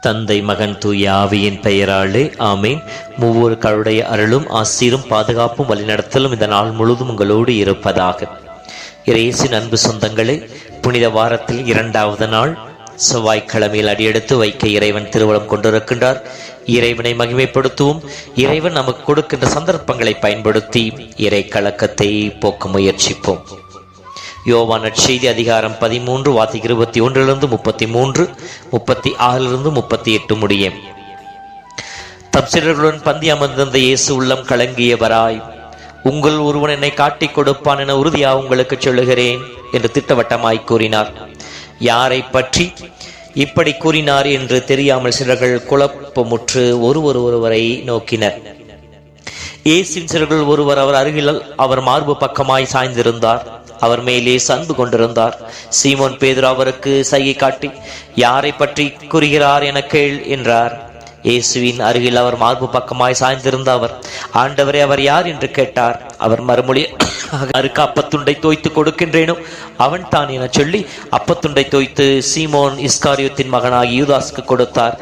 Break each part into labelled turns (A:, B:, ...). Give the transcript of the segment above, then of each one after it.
A: தந்தை மகன் தூய ஆவியின் பெயராலே ஆமேன். மூவர் கடவுளுடைய அருளும் ஆசீரும் பாதுகாப்பும் வழிநடத்தலும் இந்த நாள் முழுவதும் உங்களோடு இருப்பதாக. இயேசுவின் அன்பு சொந்தங்களே, புனித வாரத்தில் 2வது நாள் செவ்வாய்க்கிழமையில் அடியெடுத்து வைக்க இறைவன் திருவுளம் கொண்டிருக்கின்றார். இறைவனை மகிமைப்படுத்துவோம். இறைவன் நமக்கு கொடுக்கின்ற சந்தர்ப்பங்களை பயன்படுத்தி இறை கலக்கத்தை போக்க முயற்சிப்போம். யோவான் நற்செய்தி அதிகாரம் 13 வார்த்தை 21 33, 36 38 முடிய. தம் சீடர்களுடன் பந்தி அமர்ந்திருந்த இயேசு உள்ளம் கலங்கியவராய், உங்கள் ஒருவன் என்னை காட்டிக் கொடுப்பான் என உறுதியாக உங்களுக்கு சொல்லுகிறேன் என்று திட்டவட்டமாய் கூறினார். யாரை பற்றி இப்படி கூறினார் என்று தெரியாமல் சீடர்கள் குழப்பமுற்று ஒருவரை நோக்கினர். இயேசுவின் சீடர்கள் ஒருவர் அவர் அருகில் அவர் மார்பு பக்கமாய் சாய்ந்திருந்தார். அவர் மேலே அன்பு கொண்டிருந்தார். சீமோன் பேதுரு அவருக்கு சைகை காட்டி, யாரை பற்றி கூறுகிறார் என கேள் என்றார். இயேசுவின் அருகில் அவர் மார்பு பக்கமாய் சாய்ந்திருந்த அவர், ஆண்டவரே, அவர் யார் என்று கேட்டார். அவர் மறுமொழி, யாருக்கு அப்பத்துண்டை தோய்த்து கொடுக்கின்றேனோ அவன் தான் என சொல்லி அப்பத்துண்டை தோய்த்து சீமோன் இஸ்காரியோத்தின் மகனாகி யூதாசுக்கு கொடுத்தார்.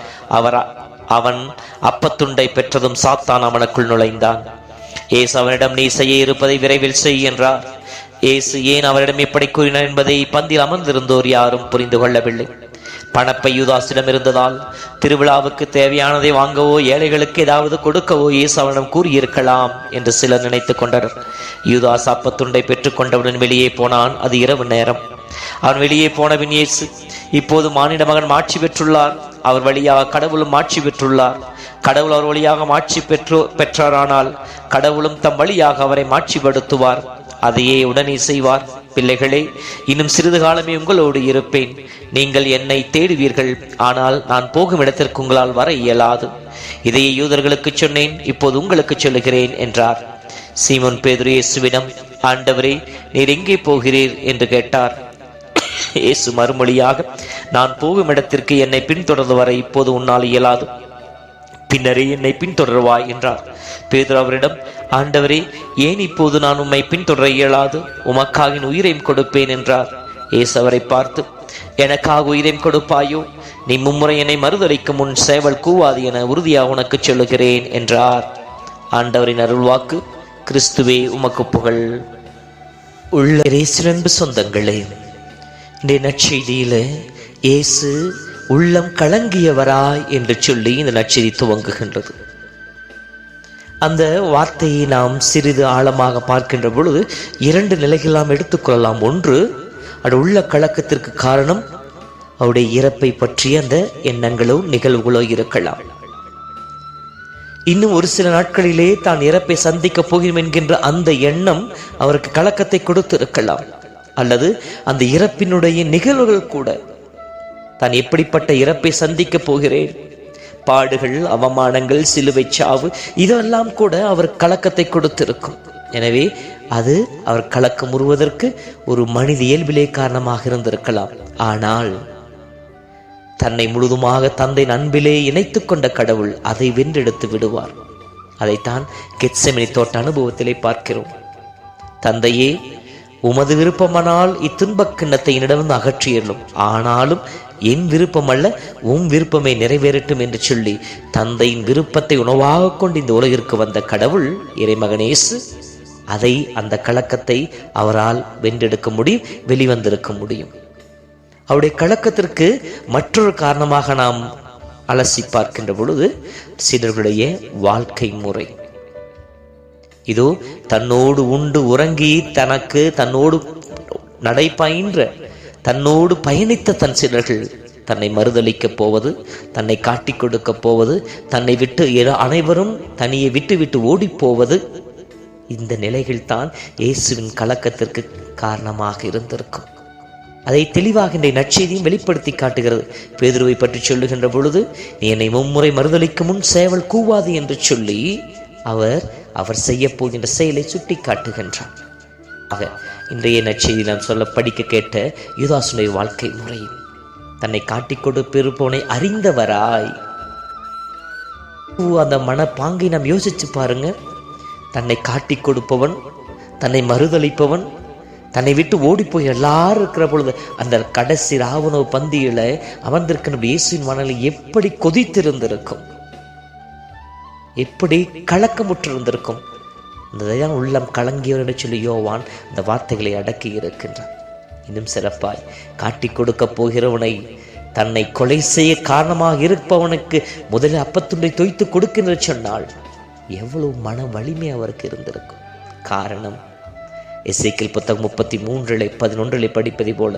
A: அவன் அப்பத்துண்டை பெற்றதும் சாத்தான் அவனுக்குள் நுழைந்தான். இயேசு அவனிடம், நீ செய்ய இருப்பதை விரைவில் செய் என்றார். இயேசு ஏன் அவரிடம் எப்படி கூறினார் என்பதை பந்தில் அமர்ந்திருந்தோர் யாரும் புரிந்து கொள்ளவில்லை. பணப்பை யூதாசிடம் இருந்ததால் திருவிழாவுக்கு தேவையானதை வாங்கவோ ஏழைகளுக்கு ஏதாவது கொடுக்கவோ இயேசு அவனிடம் கூறியிருக்கலாம் என்று சிலர் நினைத்து கொண்டனர். யூதாஸ் அப்பத்துண்டை பெற்றுக் கொண்டவுடன் வெளியே போனான். அது இரவு நேரம். அவன் வெளியே போனபின் இயேசு, இப்போது மானிட மகன் மாட்சி பெற்றுள்ளார். அவர் வழியாக கடவுளும் மாட்சி பெற்றுள்ளார். கடவுள் அவர் வழியாக மாட்சி பெற்றாரானால் கடவுளும் தம் வழியாக அவரை மாட்சிப்படுத்துவார். அதையே உடனே செய்வார். பிள்ளைகளே, இன்னும் சிறிது காலமே உங்களோடு இருப்பேன். நீங்கள் என்னை தேடுவீர்கள், ஆனால் நான் போகும் இடத்திற்கு உங்களால் வர இயலாது. இதையே யூதர்களுக்கு சொன்னேன், இப்போது உங்களுக்கு சொல்லுகிறேன் என்றார். சீமோன் பேதுரு இயேசுவிடம், ஆண்டவரே, நீர் எங்கே போகிறீர் என்று கேட்டார். இயேசு மறுமொழியாக, நான் போகும் இடத்திற்கு என்னை பின்தொடர்ந்து வர இப்போது உன்னால் இயலாது, பின்னரே என்னை பின்தொடர்வாய் என்றார். பேதுரு அவரிடம், ஆண்டவரே, ஏன் இப்போது நான் உம்மை பின்தொடர இயலாது? உமக்காக உயிரையும் கொடுப்பேன் என்றார். இயேசு அவரை பார்த்து, எனக்காக உயிரையும் கொடுப்பாயோ? நீ மும்முறை என்னை மறுதளிக்கும் முன் சேவல் கூவாது என உறுதியாக உனக்கு சொல்லுகிறேன் என்றார். ஆண்டவரின் அருள்வாக்கு. கிறிஸ்துவே உமக்கு புகழ். உள்ள இயேசுவின் சொந்தங்களே, இந்த நற்செய்தியில இயேசு உள்ளம் கலங்கியவராய் என்று சொல்லி இந்த நற்செய்தி துவங்குகின்றது. அந்த வார்த்தையை நாம் சிறிது ஆழமாக பார்க்கின்ற பொழுது 2 நிலைகள் நாம் எடுத்துக்கொள்ளலாம். ஒன்று, அது உள்ள கலக்கத்திற்கு காரணம் அவருடைய இறப்பை பற்றிய அந்த எண்ணங்களோ நிகழ்வுகளோ இருக்கலாம். இன்னும் ஒரு சில நாட்களிலே தான் இறப்பை சந்திக்க போகிறோம் என்கின்ற அந்த எண்ணம் அவருக்கு கலக்கத்தை கொடுத்து இருக்கலாம். அல்லது அந்த இறப்பினுடைய நிகழ்வுகள் கூட, தான் எப்படிப்பட்ட இறப்பை சந்திக்க போகிறேன், பாடுகள், அவமானங்கள், சிலுவை சாவு, இதெல்லாம் கூட அவர் கலக்கத்தை கொடுத்திருக்கும். எனவே அது அவர் கலக்கம் உருவதற்கு ஒரு மனித இயல்பிலே காரணமாக இருந்திருக்கலாம். ஆனால் தன்னை முழுதுமாக தந்தை அன்பிலே இணைத்துக் கொண்ட கடவுள் அதை வென்றெடுத்து விடுவார். அதைத்தான் கெத்செமனி தோட்ட அனுபவத்திலே பார்க்கிறோம். தந்தையே, உமது விருப்பமானால் இத்துன்பக் கிண்ணத்தை என்னிடமிருந்து அகற்றியலும், ஆனாலும் என் விருப்பம் அல்ல, உம் விருப்பமே நிறைவேறட்டும் என்று சொல்லி தந்தையின் விருப்பத்தை உணவாக கொண்டு இந்த உலகிற்கு வந்த கடவுள் இறைமகனேசு அதை, அந்த கலக்கத்தை அவரால் வென்றெடுக்க முடியும், வெளிவந்திருக்க முடியும். அவருடைய கலக்கத்திற்கு மற்றொரு காரணமாக நாம் அலசி பார்க்கின்ற பொழுது சீடர்களுடைய வாழ்க்கை முறை. இதோ தன்னோடு உண்டு உறங்கி தன்னோடு நடைபயின்ற, தன்னோடு பயணித்த தன் சீடர்கள் தன்னை மறுதளிக்கப் போவது, தன்னை காட்டிக் கொடுக்க போவது, தன்னை விட்டு அனைவரும் தனியை விட்டு ஓடி போவது, இந்த நிலைகள் தான் இயேசுவின் கலக்கத்திற்கு காரணமாக இருந்திருக்கும். அதை தெளிவாக இந்த நற்செய்தியும் வெளிப்படுத்தி காட்டுகிறது. பேதுருவை பற்றி சொல்லுகின்ற பொழுது, நீ என்னை மும்முறை மறுதளிக்கும் முன் சேவல் கூவாது என்று சொல்லி அவர் செய்ய போகின்ற செயலை சுட்டி காட்டுகின்றார். ஆக இன்றைய நற்செய்தி நாம் சொல்ல படிக்க கேட்ட யூதாசுடைய வாழ்க்கை முறை, தன்னை காட்டிக் கொடுப்போனை அறிந்தவராய், அந்த மனப்பாங்கை நாம் யோசிச்சு பாருங்க. தன்னை காட்டிக் கொடுப்பவன், தன்னை மறுதளிப்பவன், தன்னை விட்டு ஓடி போய் எல்லாரும் இருக்கிற பொழுது அந்த கடைசி ராவண பந்தியில அமர்ந்திருக்கிற இயேசுவின் மனதில் எப்படி கொதித்திருந்திருக்கும், எப்படி கலக்கமுற்றிருந்திருக்கும். அந்த உள்ளம் கலங்கியவர் என்று சொல்லி யோவான் இந்த வார்த்தைகளை அடக்கி இருக்கின்றார். இன்னும் சிறப்பாய், காட்டி கொடுக்க போகிறவனை, தன்னை கொலை செய்ய காரணமாக இருப்பவனுக்கு முதலில் அப்பத்துண்டை தோய்த்து கொடுக்கின்ற சொன்னால் எவ்வளவு மன வலிமை அவருக்கு இருந்திருக்கும். காரணம், எசேக்கியேல் புத்தகம் 33:11 படிப்பதை போல,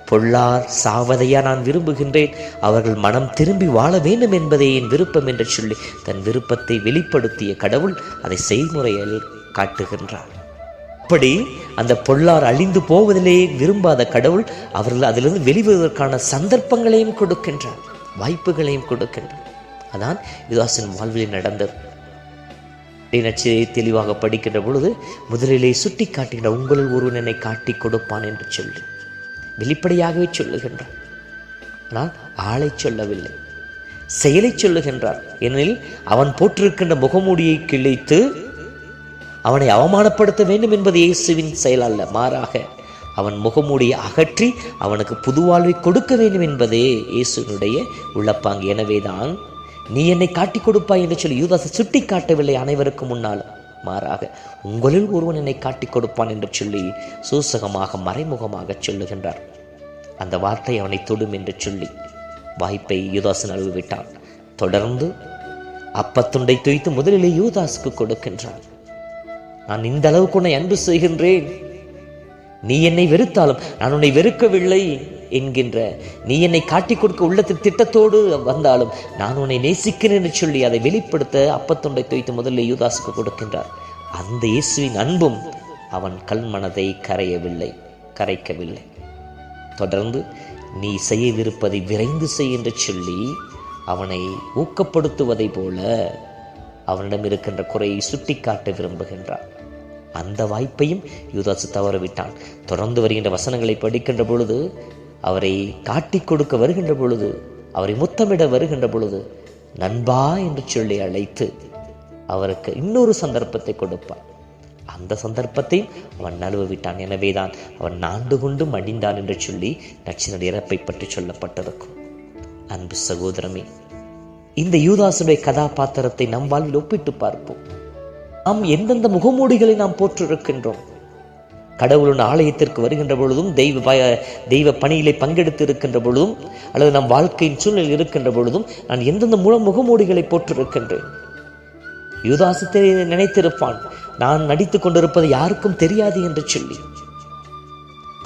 A: பொல்லார் சாவதையா நான் விரும்புகின்றேன், அவர்கள் மனம் திரும்பி வாழ வேண்டும் என்பதே என் விருப்பம் என்று சொல்லி தன் விருப்பத்தை வெளிப்படுத்திய கடவுள் அதை செய்முறையில் காட்டுகின்றார். அப்படி அந்த பொல்லார் அழிந்து போவதிலே விரும்பாத கடவுள் அவர்கள் அதிலிருந்து வெளிவருவதற்கான சந்தர்ப்பங்களையும் கொடுக்கின்றார், வாய்ப்புகளையும் கொடுக்கின்றார். அதான் யூதாசின் வாழ்வில் நடந்தது. நற்செய்தியை தெளிவாக படிக்கின்ற பொழுது முதலிலே சுட்டி காட்டுகின்ற உங்களில் ஒருவன் என்னை காட்டி கொடுப்பான் என்று சொல்லி வெளிப்படையாகவே சொல்லுகின்றார். ஆனால் ஆளை சொல்லவில்லை, செயலை சொல்லுகின்றார். ஏனெனில் அவன் போட்டிருக்கின்ற முகமூடியை கிழித்து அவனை அவமானப்படுத்த வேண்டும் என்பது இயேசுவின் செயல் அல்ல, மாறாக அவன் முகமூடியை அகற்றி அவனுக்கு புது வாழ்வை கொடுக்க வேண்டும் என்பதே இயேசுனுடைய உள்ளப்பாங்கு. எனவேதான் நீ என்னை காட்டி கொடுப்பாய் என்று சொல்லி யூதாசை சுட்டி காட்டவில்லை அனைவருக்கும் முன்னால், மாறாக உங்களில் ஒருவன் என்னை காட்டி கொடுப்பான் என்று சொல்லி சூசகமாக மறைமுகமாக சொல்லுகின்றார். அந்த வார்த்தை அவனை தொடும் என்று சொல்லி வாய்ப்பை யூதாசு நழுவி விட்டான். தொடர்ந்து அப்பத்துண்டை தூய்த்து முதலிலே யூதாசுக்கு கொடுக்கின்றான். நான் இந்த அளவுக்கு உன்னை அன்பு செய்கின்றேன், நீ என்னை வெறுத்தாலும் நான் உன்னை வெறுக்கவில்லை என்கின்ற, நீ என்னை காட்டி கொடுக்க உள்ளத்தில் திட்டத்தோடு வந்தாலும் நான் உன்னை நேசிக்கிறேன் என்று சொல்லி அதை வெளிப்படுத்த அப்பத்துண்டை தோய்த்து முதலில் யூதாசுக்கு கொடுக்கின்றார். அந்த இயேசுவின் அன்பும் அவன் கல்மனதை கரைக்கவில்லை. தொடர்ந்து நீ செய்யவிருப்பதை விரைந்து செய் என்று சொல்லி அவனை ஊக்கப்படுத்துவதை போல அவனிடம் இருக்கின்ற குறையை சுட்டி காட்ட விரும்புகின்றார். அந்த வாய்ப்பையும் யூதாசு தவறவிட்டான். தொடர்ந்து வருகின்ற வசனங்களை படிக்கின்ற பொழுது, அவரை காட்டி கொடுக்க வருகின்ற பொழுது, அவரை முத்தமிட வருகின்ற பொழுது நண்பா என்று சொல்லி அழைத்து அவருக்கு இன்னொரு சந்தர்ப்பத்தை கொடுப்பான். அந்த சந்தர்ப்பத்தையும் அவன் நழுவ விட்டான். எனவேதான் அவன் நாண்டு கொண்டு மடிந்தான் என்று சொல்லி நச்சினுடைய இறப்பை பற்றி சொல்லப்பட்டிருக்கும். அன்பு சகோதரமே, இந்த யூதாசுடைய கதாபாத்திரத்தை நம் வாழ்வில் ஒப்பிட்டு பார்ப்போம். நாம் எந்தெந்த முகமூடிகளை நாம் போற்றிருக்கின்றோம். கடவுளின் ஆலயத்திற்கு வருகின்ற பொழுதும், தெய்வ பணியிலே பங்கெடுத்து இருக்கின்ற பொழுதும், அல்லது நம் வாழ்க்கையின் சூழ்நிலை இருக்கின்ற பொழுதும் நான் எந்தெந்த முகமூடிகளை போற்றிருக்கின்றேன். யூதாசு நினைத்திருப்பான், நான் நடித்துக் கொண்டிருப்பது யாருக்கும் தெரியாது என்று சொல்லி.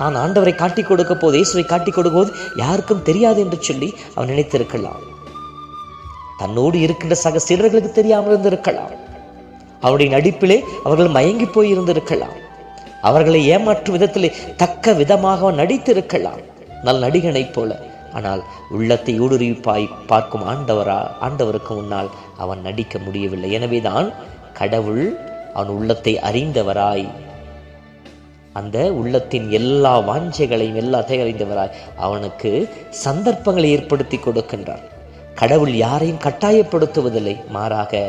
A: நான் ஆண்டவரை காட்டிக் கொடுக்க போது, இயேசுவை காட்டிக் கொடுக்க போது யாருக்கும் தெரியாது என்று சொல்லி அவன் நினைத்திருக்கலாம். தன்னோடு இருக்கின்ற சக சீடர்களுக்கு தெரியாமல் இருந்திருக்கலாம். அவருடைய நடிப்பிலே அவர்கள் மயங்கி போய் இருந்திருக்கலாம். அவர்களை ஏமாற்றும் விதத்திலே தக்க விதமாக நடித்திருக்கலாம், நல் நடிகனைப் போல. ஆனால் உள்ளத்தை ஊடுருவி பார்க்கும் ஆண்டவருக்கு முன்னால் அவன் நடிக்க முடியவில்லை. எனவேதான் கடவுள் அவன் உள்ளத்தை அறிந்தவராய், அந்த உள்ளத்தின் எல்லா வாஞ்சைகளையும் எல்லாத்தையும் அறிந்தவராய் அவனுக்கு சந்தர்ப்பங்களை ஏற்படுத்தி கொடுக்கின்றார். கடவுள் யாரையும் கட்டாயப்படுத்துவதில்லை, மாறாக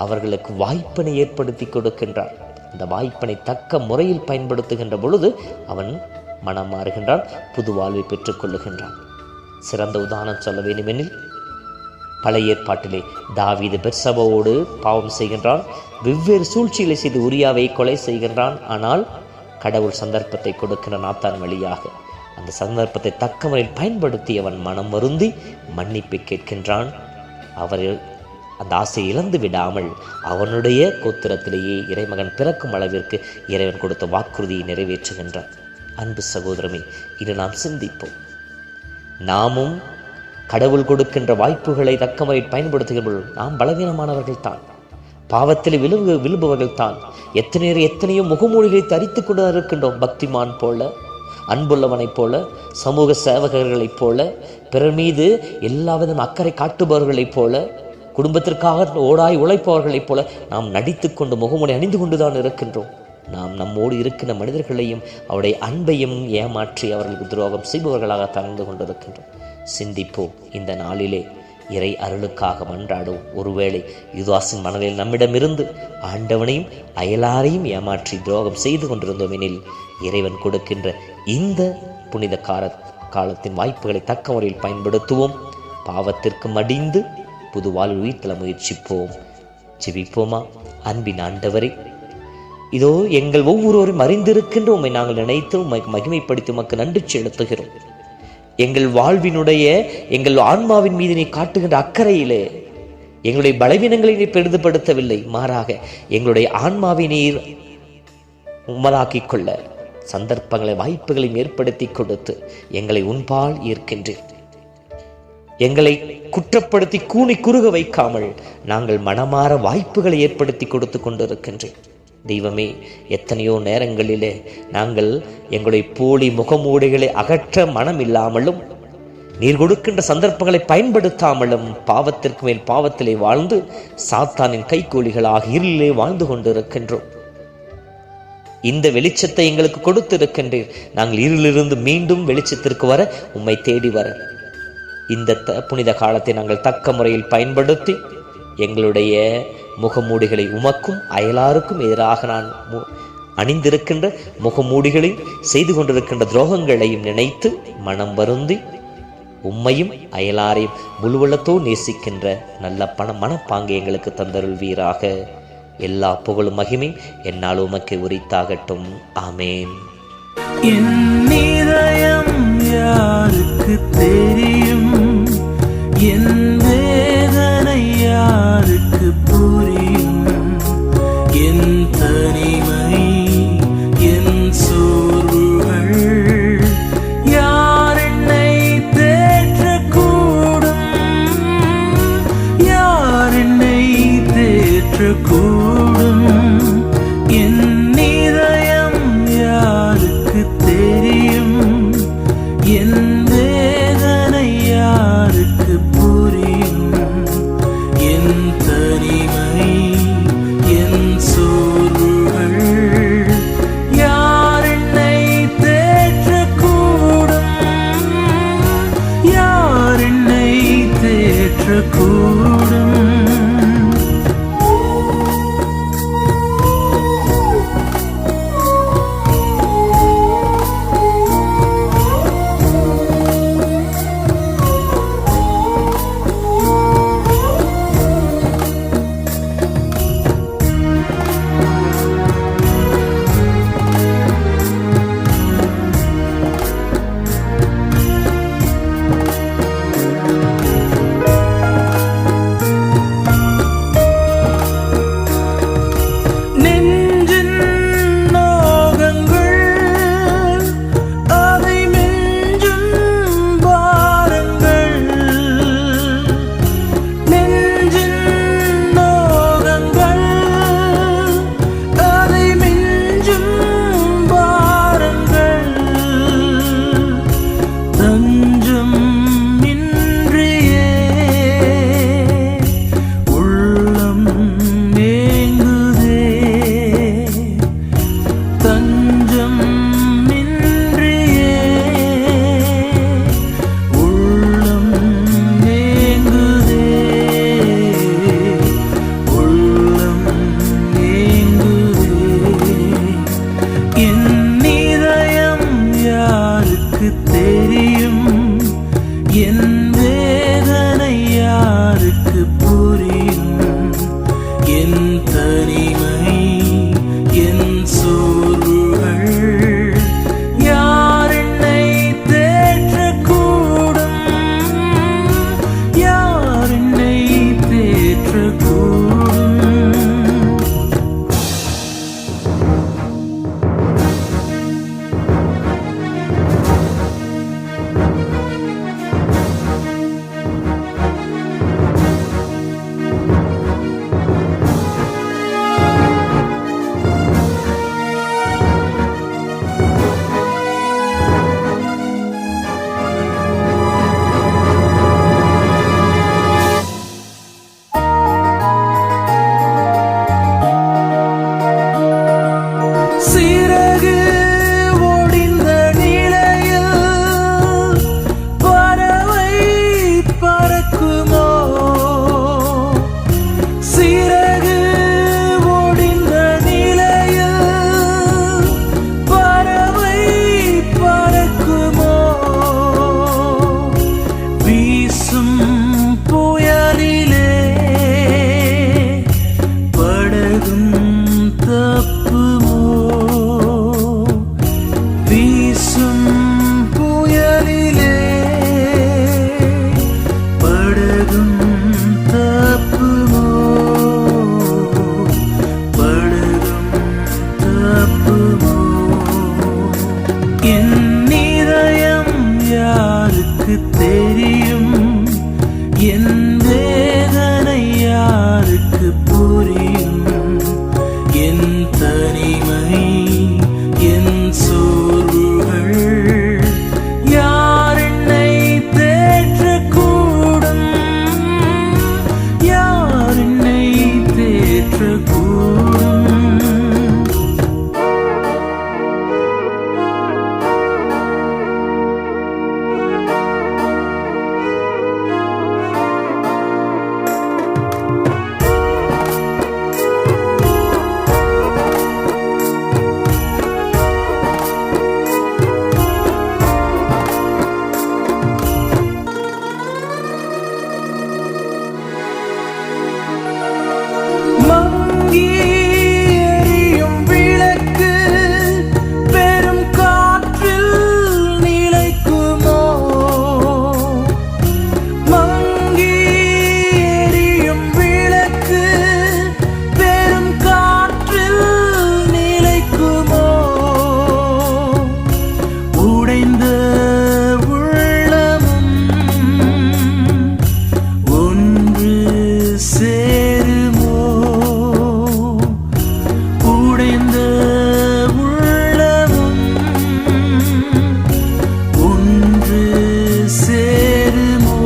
A: அவர்களுக்கு வாய்ப்பினை ஏற்படுத்தி கொடுக்கின்றார். அந்த வாய்ப்பினை தக்க முறையில் பயன்படுத்துகின்ற பொழுது அவன் மனம் மாறுகின்றான், புது வாழ்வை பெற்றுக் கொள்ளுகின்றான். சிறந்த உதாரணம் சொல்ல வேண்டுமெனில், பழைய ஏற்பாட்டிலே தாவீது பெர்சபாவோடு பாவம் செய்கின்றான், வெவ்வேறு சூழ்ச்சிகளை செய்து உரியாவை கொலை செய்கின்றான். ஆனால் கடவுள் சந்தர்ப்பத்தை கொடுக்கின்ற நாத்தான் வழியாக அந்த சந்தர்ப்பத்தை தக்க முறையில் பயன்படுத்தி அவன் மனம் வருந்தி மன்னிப்பை கேட்கின்றான். அவர் அந்த ஆசையை இழந்து விடாமல் அவனுடைய கோத்திரத்திலேயே இறைமகன் பிறக்கும் அளவிற்கு இறைவன் கொடுத்த வாக்குறுதியை நிறைவேற்றுகின்றான். அன்பு சகோதரமே, இது நாம் சிந்திப்போம். நாமும் கடவுள் கொடுக்கின்ற வாய்ப்புகளை தக்க முறையில் பயன்படுத்துகின்ற நாம் பலவீனமானவர்கள் தான், பாவத்தில் விழுபவர்கள் தான். எத்தனையோ முகமூடிகளை தரித்துக் கொண்டு இருக்கின்றோம். பக்திமான் போல, அன்புள்ளவனைப் போல, சமூக சேவகர்களைப் போல, பிறர் மீது எல்லாவிதம் அக்கறை காட்டுபவர்களைப் போல, குடும்பத்திற்காக ஓடாய் உழைப்பவர்களைப் போல நாம் நடித்து கொண்டு முகமூடி அணிந்து கொண்டுதான் இருக்கின்றோம். நாம் நம்மோடு இருக்கின்ற மனிதர்களையும் அவருடைய அன்பையும் ஏமாற்றி அவர்களுக்கு துரோகம் செய்பவர்களாக தந்து கொண்டிருக்கின்றோம். சிந்திப்போம். இந்த நாளிலே இறை அருளுக்காக மன்றாடுவோம். ஒருவேளை யூதாசின் மனதில் நம்மிடமிருந்து ஆண்டவனையும் அயலாரையும் ஏமாற்றி துரோகம் செய்து கொண்டிருந்தோம் எனில், இறைவன் கொடுக்கின்ற இந்த புனித காலத்தின் வாய்ப்புகளை தக்க முறையில் பயன்படுத்துவோம். பாவத்திற்கு மடிந்து புது வாழ்வு உயிர்த்தல முயற்சிப்போம். ஜெபிப்போமா. அன்பின் ஆண்டவரே, இதோ எங்கள் ஒவ்வொருவரும் அறிந்திருக்கின்ற உம்மை நாங்கள் நினைத்து உம்மைக்கு மகிமைப்படுத்தி உமக்கு நன்றி செலுத்துகிறோம். எங்கள் வாழ்வினுடைய எங்கள் ஆன்மாவின் மீது நீ காட்டுகின்ற அக்கறையிலே எங்களுடைய பலவீனங்களை நீ பெரிதுபடுத்தவில்லை, மாறாக எங்களுடைய ஆன்மாவை நீர் உமதாக்கிக் கொள்ள சந்தர்ப்பங்களை வாய்ப்புகளையும் ஏற்படுத்தி கொடுத்து எங்களை உன்பால் ஈர்க்கின்றேன். எங்களை குற்றப்படுத்தி கூனி குறுக வைக்காமல் நாங்கள் மனமாற வாய்ப்புகளை ஏற்படுத்தி கொடுத்து கொண்டிருக்கின்றேன். தெய்வமே, எத்தனையோ நேரங்களிலே நாங்கள் எங்களுடைய போலி முகமூடிகளை அகற்ற மனம் இல்லாமலும் நீர் கொடுக்கின்ற சந்தர்ப்பங்களை பயன்படுத்தாமலும் பாவத்திற்கு மேல் பாவத்திலே வாழ்ந்து சாத்தானின் கைக்கூலிகளாக இருளிலே வாழ்ந்து கொண்டிருக்கின்றோம். இந்த வெளிச்சத்தை எங்களுக்கு கொடுத்திருக்கின்றீர். நாங்கள் இருளிலிருந்து மீண்டும் வெளிச்சத்திற்கு வர உம்மை தேடி வர இந்த புனித காலத்தை நாங்கள் தக்க முறையில் பயன்படுத்தி எங்களுடைய முகமூடிகளை உமக்கும் அயலாருக்கும் எதிராக நான் அணிந்திருக்கின்ற முகமூடிகளையும் செய்து கொண்டிருக்கின்ற துரோகங்களையும் நினைத்து மனம் வருந்தி உம்மையும் அயலாரையும் முழுவலத்தோ நேசிக்கின்ற நல்ல மனப்பாங்கை எங்களுக்கு தந்தருள்வீராக. எல்லா புகழும் மகிமை என்னால் உமக்கு உரித்தாகட்டும். ஆமேன்.
B: என் இதயம் யாருக்கு தெரியும், என் வேதனை யாருக்கு புரியும், என் தனிமை என் சோர்வுகள் யார் என்னை தேற்றக்கூடும், யார் என்னை தேற்றக்கூடும். என் இதயம் யாருக்கு தெரியும், என் வேதனை யாருக்கு புரியும். என் இதயம் யாருக்கு தெரியும்? என் வேதனை யாருக்கு புரியும்? என் தனிமை, என் சோர்வுகள் யார் என்னை தேற்றக்கூடும்? யார் என்னை தேற்றக்கூடும்? மங்கி எரியும் விளக்கு பெரும் காற்றில் நிலைக்குமோ? மங்கி எரியும் விளக்கு பெரும் காற்றில் நிலைக்குமோ? உடைந்த உள்ளமும் ஒன்று சேருமோ? உடைந்த உள்ளமும் ஒன்று சேருமோ?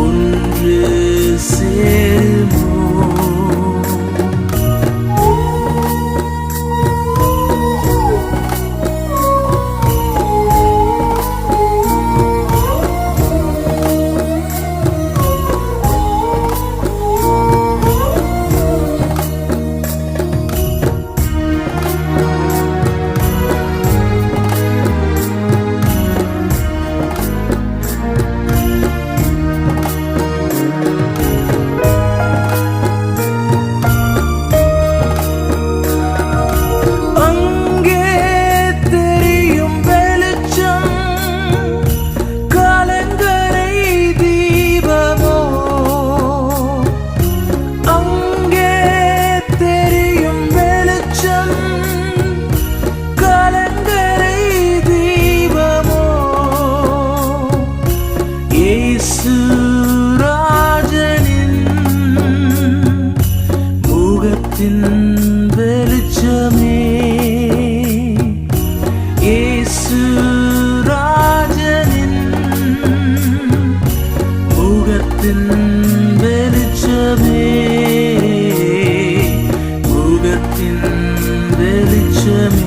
B: ஒன்று சேருமோ? அங்கே தெரியும் வெளிச்சம் கலங்கரை தீபமோ? அங்கே தெரியும் வெளிச்சம் கலங்கரை தீபமோ? இயேசு ராஜனின் முகத்தின் வெளிச்சமே, இயேசு ராஜனின் முகத்தின் வெளிச்சமே, முகத்தின் வெளிச்சமே.